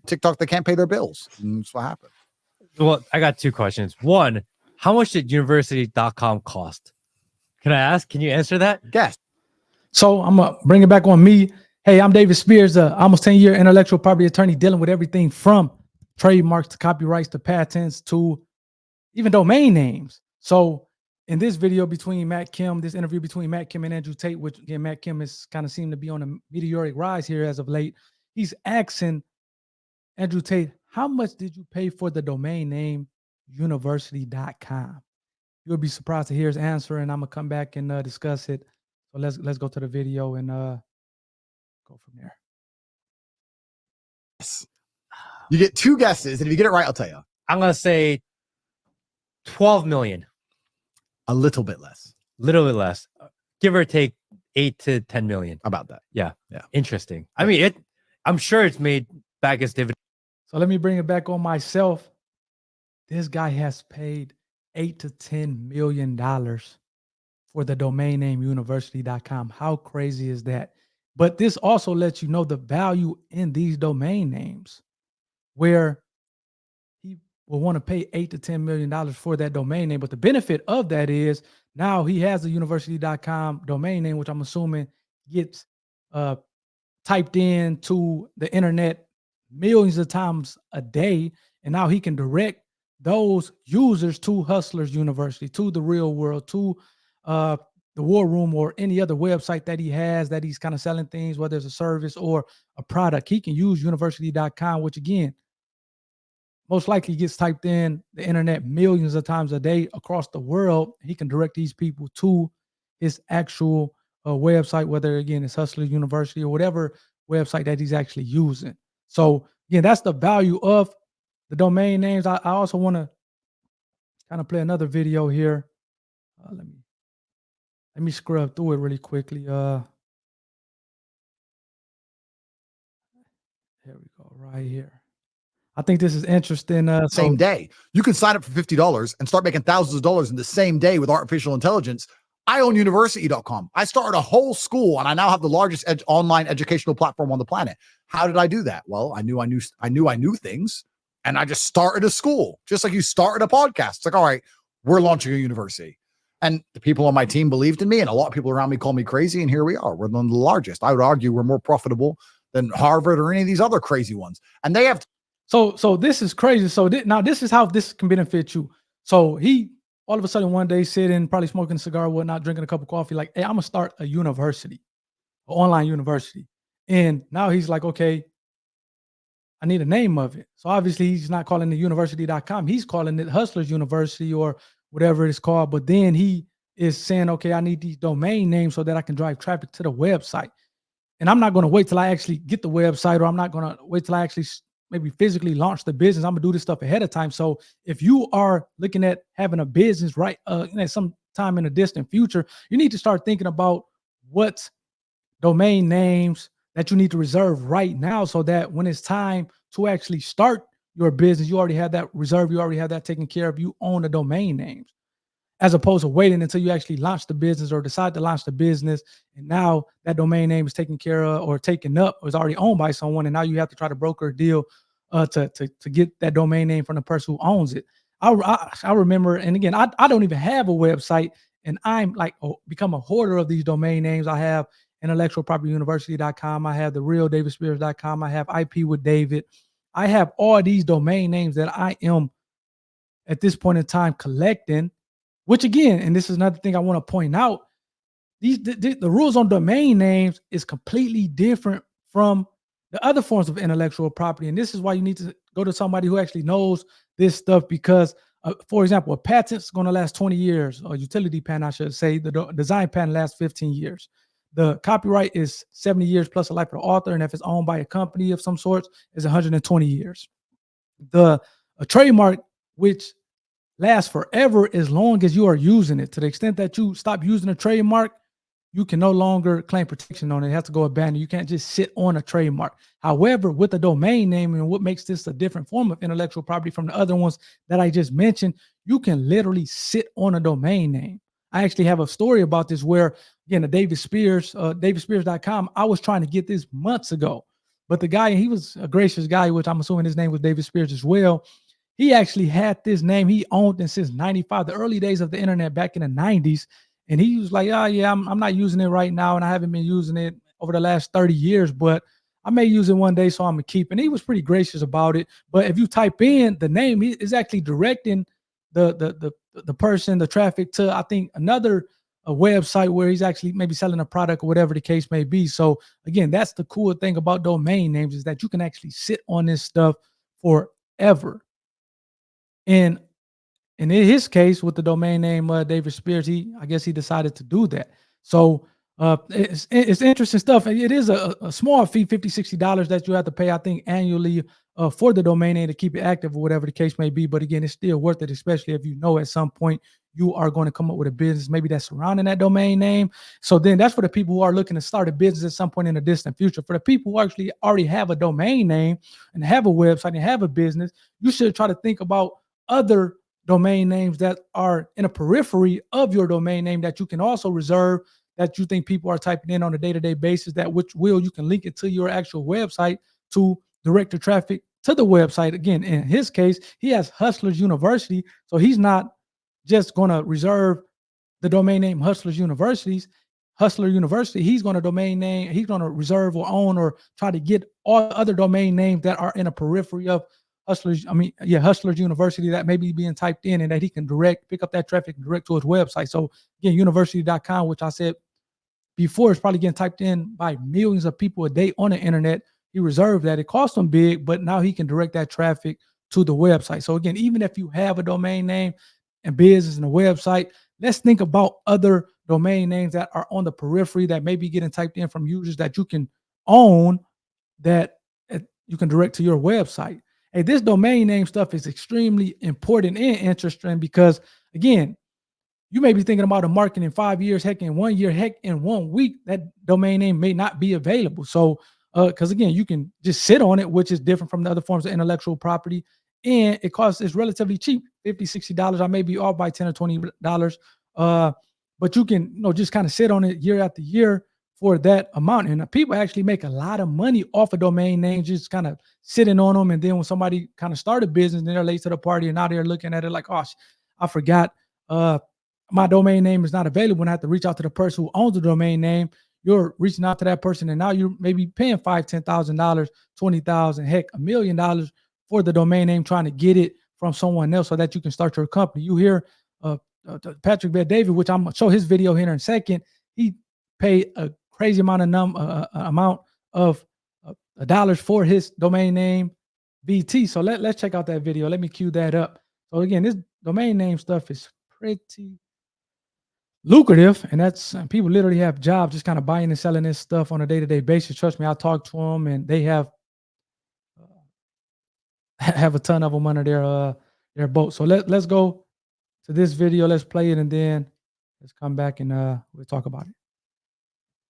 TikTok, they can't pay their bills. And that's what happened. Well, I got two questions. One, how much did university.com cost? Can I ask? Can you answer that? Yes. So I'm going to bring it back on me. Hey, I'm David Spears, almost 10-year intellectual property attorney dealing with everything from trademarks to copyrights to patents to even domain names. So in this video between Matt Kim, this interview between Matt Kim and Andrew Tate, which again, Matt Kim has kind of seemed to be on a meteoric rise here as of late. He's asking Andrew Tate, how much did you pay for the domain name university.com? You'll be surprised to hear his answer, and I'm gonna come back and discuss it. So let's go to the video and go from there. Yes. You get two guesses, and if you get it right, I'll tell you. I'm gonna say 12 million. A little bit less. Little bit less. Give or take 8 to 10 million. About that. Yeah. Yeah. Interesting. I mean, I'm sure it's made back as dividends. So let me bring it back on myself. This guy has paid $8 to $10 million for the domain name university.com. How crazy is that? But this also lets you know the value in these domain names, where he will want to pay $8 to $10 million for that domain name. But the benefit of that is now he has the university.com domain name, which I'm assuming gets typed into the internet millions of times a day. And now he can direct those users to Hustlers University, to the Real World, to the War Room, or any other website that he has that he's kind of selling things, whether it's a service or a product. He can use university.com, which again, most likely gets typed in the internet millions of times a day across the world. He can direct these people to his actual website, whether again it's Hustlers University or whatever website that he's actually using. So again, that's the value of the domain names. I also want to kind of play another video here. Let me scrub through it really quickly. Here we go, right here. I think this is interesting. Same day. You can sign up for $50 and start making thousands of dollars in the same day with artificial intelligence. I own university.com. I started a whole school, and I now have the largest online educational platform on the planet. How did I do that? Well, I knew I knew things, and I just started a school, just like you started a podcast. It's like, all right, we're launching a university. And the people on my team believed in me, and a lot of people around me called me crazy, and here we are. We're one of the largest. I would argue we're more profitable than Harvard or any of these other crazy ones. And they have... So this is crazy. So now this is how this can benefit you. So he all of a sudden one day sitting, probably smoking a cigar, whatnot, drinking a cup of coffee, like, hey, I'm gonna start a university, an online university. And now he's like, okay, I need a name of it. So obviously he's not calling it university.com. He's calling it Hustlers University or whatever it's called. But then he is saying, okay, I need these domain names so that I can drive traffic to the website. And I'm not going to wait till I actually get the website, or I'm not going to wait till I actually maybe physically launch the business. I'm gonna do this stuff ahead of time. So if you are looking at having a business right at some time in the distant future, you need to start thinking about what domain names that you need to reserve right now, so that when it's time to actually start your business, you already have that reserved, you already have that taken care of, you own the domain names, as opposed to waiting until you actually launch the business or decide to launch the business. And now that domain name is taken care of or taken up or is already owned by someone. And now you have to try to broker a deal to get that domain name from the person who owns it. I remember, and again, I don't even have a website, and I'm like, become a hoarder of these domain names. I have intellectualpropertyuniversity.com. I have the real davidspears.com. I have IP with David. I have all these domain names that I am at this point in time collecting, which again, and this is another thing I want to point out, the rules on domain names is completely different from the other forms of intellectual property. And this is why you need to go to somebody who actually knows this stuff, because for example, a patent's going to last 20 years, or utility patent, I should say. The design patent lasts 15 years. The copyright is 70 years plus the life of the author. And if it's owned by a company of some sort, is 120 years. A trademark, which lasts forever as long as you are using it. To the extent that you stop using a trademark, you can no longer claim protection on it. It has to go abandoned. You can't just sit on a trademark. However, with a domain name, and what makes this a different form of intellectual property from the other ones that I just mentioned, you can literally sit on a domain name. I actually have a story about this where, again, the David Spears, davidspears.com, I was trying to get this months ago. But the guy, he was a gracious guy, which I'm assuming his name was David Spears as well. He actually had this name. He owned it since 95, the early days of the internet back in the 90s. And he was like, oh, yeah, I'm not using it right now. And I haven't been using it over the last 30 years, but I may use it one day, so I'm going to keep it. And he was pretty gracious about it. But if you type in the name, he is actually directing the person, the traffic to, I think, another website where he's actually maybe selling a product or whatever the case may be. So again, that's the cool thing about domain names, is that you can actually sit on this stuff forever. And in his case, with the domain name David Spears, I guess he decided to do that. So it's interesting stuff. It is a small fee, $50, $60 that you have to pay, I think, annually for the domain name to keep it active or whatever the case may be. But again, it's still worth it, especially if you know at some point you are going to come up with a business maybe that's surrounding that domain name. So then that's for the people who are looking to start a business at some point in the distant future. For the people who actually already have a domain name and have a website and have a business, you should try to think about other domain names that are in a periphery of your domain name that you can also reserve, that you think people are typing in on a day-to-day basis, that you can link it to your actual website to direct the traffic to the website. Again, in his case, he has Hustlers University, so he's not just going to reserve the domain name Hustler University. He's going to reserve or own or try to get all other domain names that are in a periphery of Hustlers University that may be being typed in, and that he can pick up that traffic and direct to his website. So again, university.com, which I said before, is probably getting typed in by millions of people a day on the internet. He reserved that. It cost him big, but now he can direct that traffic to the website. So again, even if you have a domain name and business and a website, let's think about other domain names that are on the periphery that may be getting typed in from users that you can own, that you can direct to your website. Hey, this domain name stuff is extremely important and interesting because, again, you may be thinking about a market in 5 years, heck, in 1 year, heck, in 1 week, that domain name may not be available. So, because again, you can just sit on it, which is different from the other forms of intellectual property, and it's relatively cheap, $50, $60. I may be off by $10 or $20, but you can, just kind of sit on it year after year for that amount. And people actually make a lot of money off of domain names, just kind of sitting on them. And then when somebody kind of start a business and they're late to the party and now they're looking at it like, oh, I forgot my domain name is not available, and I have to reach out to the person who owns the domain name. You're reaching out to that person, and now you're maybe paying $5,000, $10,000, $20,000, heck, $1 million for the domain name, trying to get it from someone else so that you can start your company. You hear Patrick Bet-David, which I'm gonna show his video here in a second. He paid a crazy amount of dollars for his domain name VT. So let's check out that video. Let me cue that up. So again, this domain name stuff is pretty lucrative, and that's people literally have jobs just kind of buying and selling this stuff on a day-to-day basis. Trust me, I talk to them, and they have a ton of them under their boat. So let's go to this video. Let's play it, and then let's come back and we'll talk about it.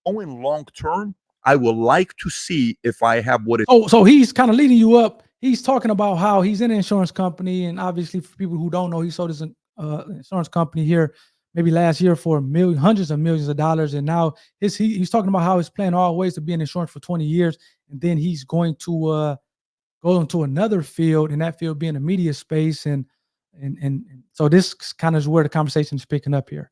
Going long term, I would like to see if I have what it. So he's kind of leading you up. He's talking about how he's in an insurance company, and obviously for people who don't know, he sold his insurance company here maybe last year for hundreds of millions of dollars, and now he's talking about how his plan always to be in insurance for 20 years, and then he's going to go into another field, and that field being the media space, and so this kind of is where the conversation is picking up here.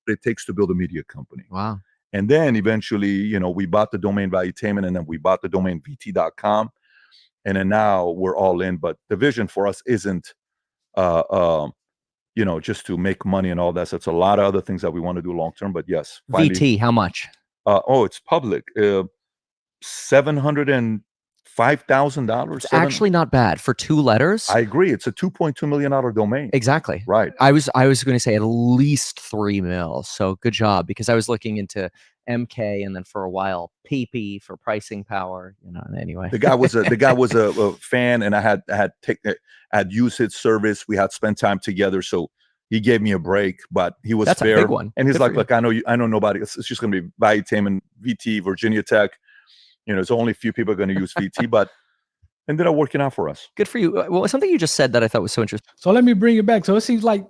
It takes to build a media company. Wow. And then eventually, we bought the domain Valuetainment, and then we bought the domain VT.com. And then now we're all in. But the vision for us isn't, just to make money and all that. So it's a lot of other things that we want to do long term. But yes. Finally, VT, how much? It's public. $705,000. It's actually not bad for 2 letters. I agree. It's a $2.2 million domain. Exactly. Right. I was going to say at least 3 mil. So good job, because I was looking into MK and then for a while PP for pricing power. Anyway. The guy was a fan, and I had used his service. We had spent time together, so he gave me a break. But he was fair. A big one. And he's like, "Look, I know nobody. It's just going to be Valuetainment, VT, Virginia Tech. It's only a few people are going to use VT, but ended up working out for us." Good for you. Well, something you just said that I thought was so interesting. So let me bring it back. So it seems like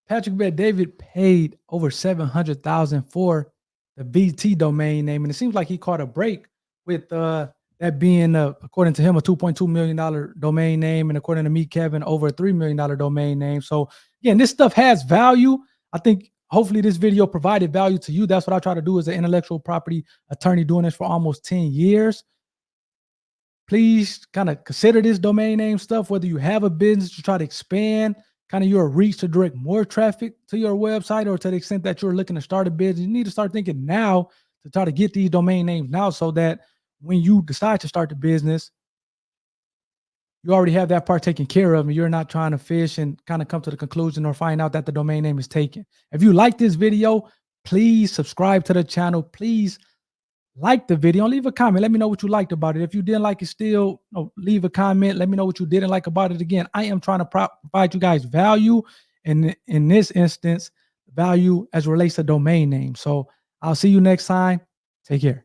Patrick Bet-David paid over $700,000 for the VT domain name, and it seems like he caught a break with that being, according to him, a $2.2 million domain name, and according to me, Kevin, over a $3 million domain name. So again, this stuff has value. I think hopefully this video provided value to you. That's what I try to do as an intellectual property attorney doing this for almost 10 years. Please kind of consider this domain name stuff, whether you have a business to try to expand kind of your reach to direct more traffic to your website, or to the extent that you're looking to start a business. You need to start thinking now to try to get these domain names now, so that when you decide to start the business, you already have that part taken care of, and you're not trying to fish and kind of come to the conclusion or find out that the domain name is taken. If you like this video, please subscribe to the channel. Please like the video, leave a comment. Let me know what you liked about it. If you didn't like it, still leave a comment. Let me know what you didn't like about it. Again, I am trying to provide you guys value, and in this instance, value as it relates to domain names. So I'll see you next time. Take care.